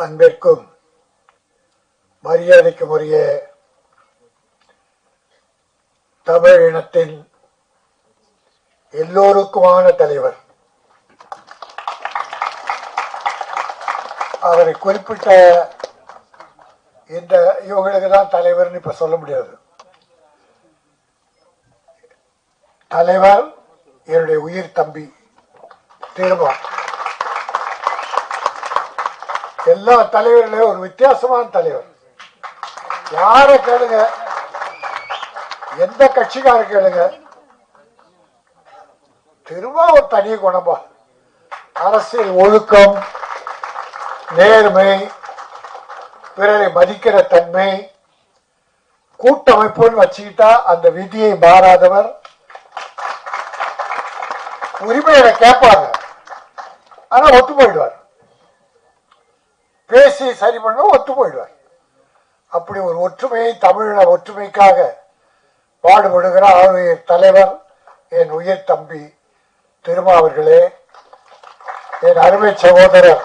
அன்பிற்கும் மரியாதைக்கும் உரிய தமிழ் இனத்தின் எல்லோருக்குமான தலைவர். அவரை குறிப்பிட்ட இந்த இவங்களுக்கு தான் தலைவர்னு இப்ப சொல்ல முடியாது. தலைவர் என்னுடைய உயிர் தம்பி திரும்ப. எல்லா தலைவர்களையும் ஒரு வித்தியாசமான தலைவர். யார கேளுங்க, எந்த கட்சிக்கார கேளுங்க, திரும்ப ஒரு தனி குணம்பா. அரசியல் ஒழுக்கம், நேர்மை, பிறரை மதிக்கிற தன்மை, கூட்டமைப்புன்னு வச்சுக்கிட்டா அந்த விதியை மாறாதவர். உரிமையை கேட்பாங்க, ஆனா ஒத்து போயிடுவார். பேசி சரி பண்ண ஒத்து போயிடுவார். அப்படி ஒரு ஒற்றுமையை, தமிழ ஒற்றுமைக்காக பாடுபடுகிற அவருடைய தலைவர் என் உயிர் தம்பி திருமா அவர்களே, என் அருமை சகோதரர்.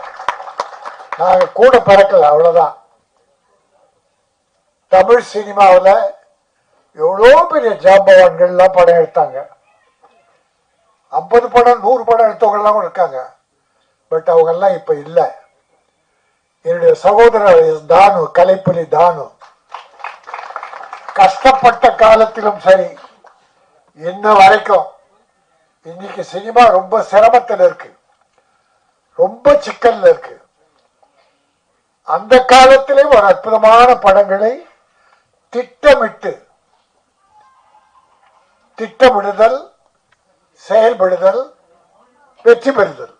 நாங்க கூட பிறக்கல, அவ்வளவுதான். தமிழ் சினிமாவில் எவ்வளோ பெரிய ஜாம்பவான்கள்லாம் படம் எடுத்தாங்க. 50 படம் 100 படம் எடுத்தவங்கலாம் இருக்காங்க. பட் அவங்க எல்லாம் இப்ப இல்லை. என்னுடைய சகோதரர் தானு, கலைப்புலி தானு, கஷ்டப்பட்ட காலத்திலும் சரி, இன்ன வரைக்கும் இன்னைக்கு சினிமா ரொம்ப சிரமத்தில் இருக்கு, ரொம்ப சிக்கல்ல இருக்கு. அந்த காலத்திலே ஒரு அற்புதமான படங்களை திட்டமிடுதல், செயல்படுதல், வெற்றி பெறுதல்,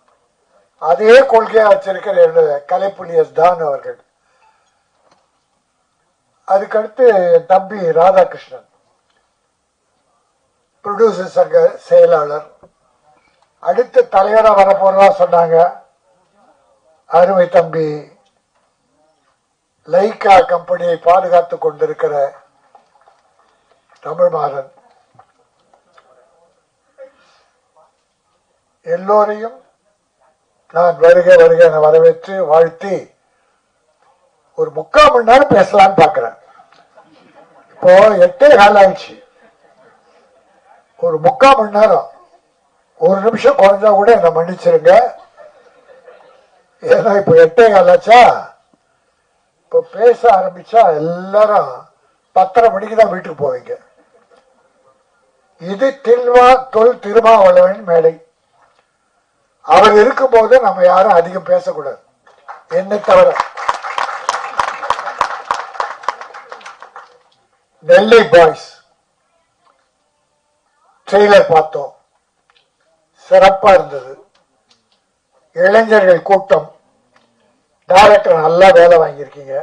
அதே கொள்கையா வச்சிருக்கிற என்னுடைய கலைப்புலி தான் அவர்கள். அதுக்கடுத்து என் தம்பி ராதாகிருஷ்ணன், ப்ரொடியூசர் சங்க செயலாளர். அடுத்த தலைவராக வரப்போறதா சொன்னாங்க. அருமை தம்பி லைகா கம்பெனியை பாதுகாத்துக் கொண்டிருக்கிற தமிழ்மாறன். எல்லோரையும் நான் வருக என வரவேற்று வாழ்த்தி ஒரு 3/4 மணி நேரம் பேசலான்னு பாக்குறேன். இப்போ 8:15 ஆயிடுச்சு. ஒரு 3/4 மணி நேரம், 1 நிமிஷம் குறைஞ்சா கூட என்ன மன்னிச்சிருங்க. ஏன்னா இப்போ 8:15 ஆச்சா. இப்போ பேச ஆரம்பிச்சா எல்லாரும் 10:30 மணிக்கு தான் வீட்டுக்கு போவீங்க. இது திருமாவளவன் மேடை. அவர் இருக்கும் போது நம்ம யாரும் அதிகம் பேசக்கூடாது, என்னை தவிர. நெல்லை பாய்ஸ் ட்ரெய்லர் பார்த்தோம், சிறப்பா இருந்தது. இளைஞர்கள் கூட்டம். டைரக்டர் நல்லா வேலை வாங்கியிருக்கீங்க.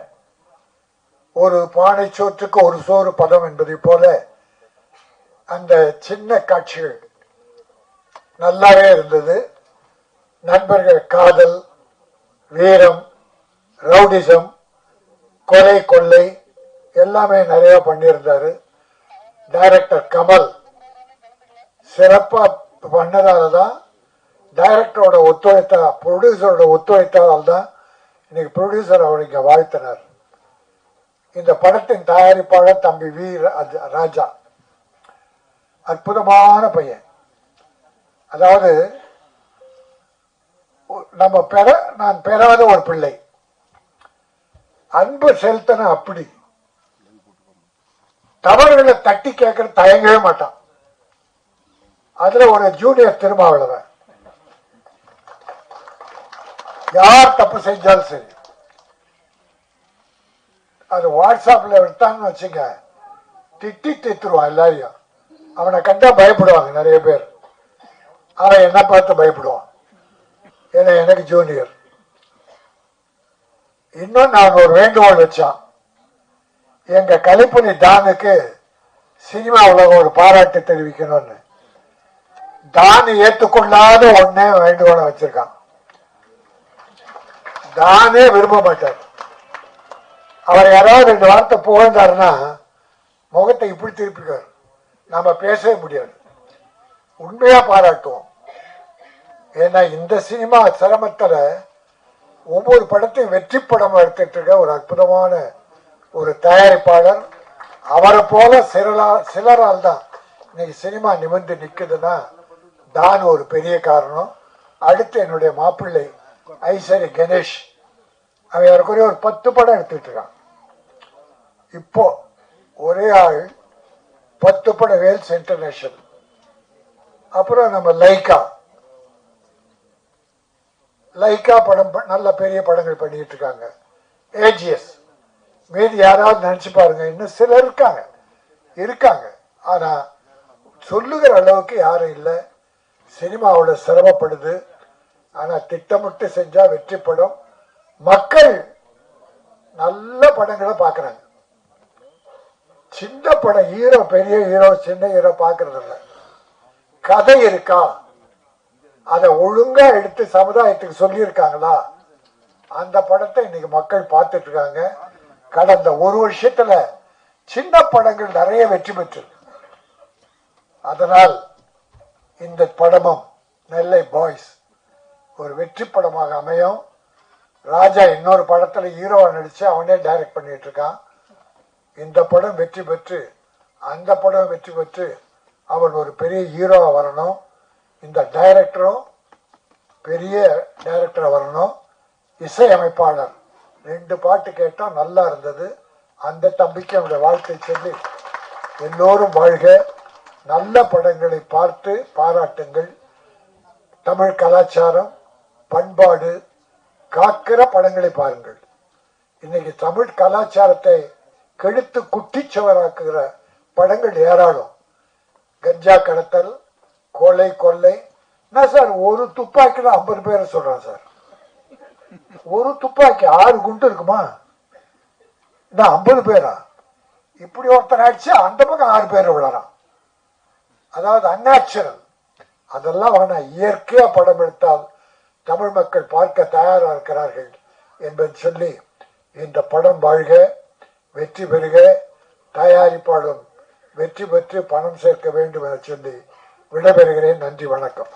ஒரு பானை சோற்றுக்கு ஒரு சோறு பதம் என்பதை போல அந்த சின்ன காட்சிகள் நல்லாவே இருந்தது. நண்பர்கள் காதல், வீரம், ரவுடிசம், கொலை கொள்ளை எல்லாமே நிறைய பண்ணியிருந்தாரு. டைரக்டர் கமல் சிறப்பா பண்ணதால்தான், டைரக்டரோட ஒத்துழைத்தா, ப்ரொடியூசரோட ஒத்துழைத்தால் தான் இன்னைக்கு ப்ரொடியூசர் அவர் இங்க வாழ்த்தினார். இந்த படத்தின் தயாரிப்பாளர் தம்பி வி ராஜா, அற்புதமான பையன். அதாவது நான் பெறாத ஒரு பிள்ளை, அன்பு செலுத்தன. அப்படி தவறுகளை தட்டி கேட்கற தயங்கவே மாட்டான். அதுல ஒரு ஜூனியர் திருமாவளவன், யார் தப்பு செஞ்சாலும் சரி, அது வாட்ஸ்அப்ல விட்டான்னு வச்சுங்க, திட்டி தீத்துருவான் எல்லாரையும். அவனை கண்டா பயப்படுவாங்க நிறைய பேர். அவன் என்ன பார்த்து பயப்படுவான், ஏன்னா எனக்கு ஜூனியர். இன்னும் நான் ஒரு வேண்டுகோள் வச்சான், எங்க கலைப்புலி தானுக்கு சினிமா உலகம் ஒரு பாராட்டு தெரிவிக்கணும்னு. தானு ஏற்றுக்கொள்ளாத ஒன்னே வேண்டுகோளை வச்சிருக்கான். தானே விரும்ப மாட்டார். அவர் யாராவது 2 வார்த்தை புகழ்ந்தாருன்னா முகத்தை இப்படி திருப்பிக்கார். நாம பேசவே முடியாது. உண்மையா பாராட்டுவோம். ஏன்னா இந்த சினிமா சிரமத்துல ஒவ்வொரு படத்தையும் வெற்றி படம் எடுத்துட்டு இருக்க ஒரு அற்புதமான ஒரு தயாரிப்பாளர். அவரை போல சிலரால் தான் இன்னைக்கு சினிமா நிமிர்ந்து நிற்குதுன்னா தான் ஒரு பெரிய காரணம். அடுத்து என்னுடைய மாப்பிள்ளை ஐசரி கணேஷ், அவன் ஏறக்குறைய ஒரு 10 படம் எடுத்துட்டு இருக்கான். இப்போ ஒரே ஆள் 10 படம் வேல்ஸ் இன்டர்நேஷனல். அப்புறம் நம்ம லைக்கா படம் நல்ல பெரிய படங்கள் பண்ணிட்டு இருக்காங்க. ஏஜிஎஸ் மீதி யாராவது நினைச்சு பாருங்க, இன்னும் சிலர் இருக்காங்க. ஆனா சொல்லுகிற அளவுக்கு யாரும் இல்லை. சினிமாவோட சிரமப்படுது. ஆனா திட்டமிட்டு செஞ்சா வெற்றி படம். மக்கள் நல்ல படங்களை பாக்குறாங்க. சின்ன படம் ஹீரோ பெரிய ஹீரோ சின்ன ஹீரோ பாக்குறது இல்ல. கதை இருக்கா, அதை ஒழுங்கா எடுத்து சமுதாயத்துக்கு சொல்லி இருக்காங்களா, அந்த படத்தை இன்னைக்கு மக்கள் பார்த்துட்டு இருக்காங்க. கடந்த ஒரு வருஷத்துல சின்ன படங்கள் நிறைய வெற்றி பெற்று, அதனால் இந்த படமும் நெல்லை பாய்ஸ் ஒரு வெற்றி படமாக அமையும். ராஜா இன்னொரு படத்துல ஹீரோவா நடிச்சு அவனே டைரக்ட் பண்ணிட்டு இருக்கான். இந்த படம் வெற்றி பெற்று அந்த படம் வெற்றி பெற்று அவன் ஒரு பெரிய ஹீரோவா வரணும். இந்த டைரக்டரும் பெரிய டைரக்டரா வரணும். இசையமைப்பாளர் 2 பாட்டு கேட்டோம், நல்லா இருந்தது. அந்த தம்பிக்கு அவனுடைய வாழ்க்கை சொல்லி எல்லோரும் வாழ்க. நல்ல படங்களை பார்த்து பாராட்டுங்கள். தமிழ் கலாச்சாரம் பண்பாடு காக்கிற படங்களை பாருங்கள். இன்னைக்கு தமிழ் கலாச்சாரத்தை கெடுத்து குட்டிச்சவராக்குகிற படங்கள் ஏராளம். கஞ்சா கடத்தல், கொலை, கொள்ளை. என்ன சார், ஒரு துப்பாக்கில 50 பேரை சொல்றான் சார். ஒரு துப்பாக்கி 6 குண்டு இருக்குமா? 50 பேரா? இப்படி ஒருத்தன் அடிச்சு அந்த பக்கம் 6 பேர் விழறான். அதாவது அந்நேச்சுரல். அதெல்லாம் வேணாம். இயற்கையா படம் எடுத்தால் தமிழ் மக்கள் பார்க்க தயாரா இருக்கிறார்கள் என்பதை சொல்லி இந்த படம் வாழ்க, வெற்றி பெறுக, தயாரிப்பாளரும் வெற்றி பெற்று பணம் சேர்க்க வேண்டும் என சொல்லி விடைபெறுகிறேன். நன்றி, வணக்கம்.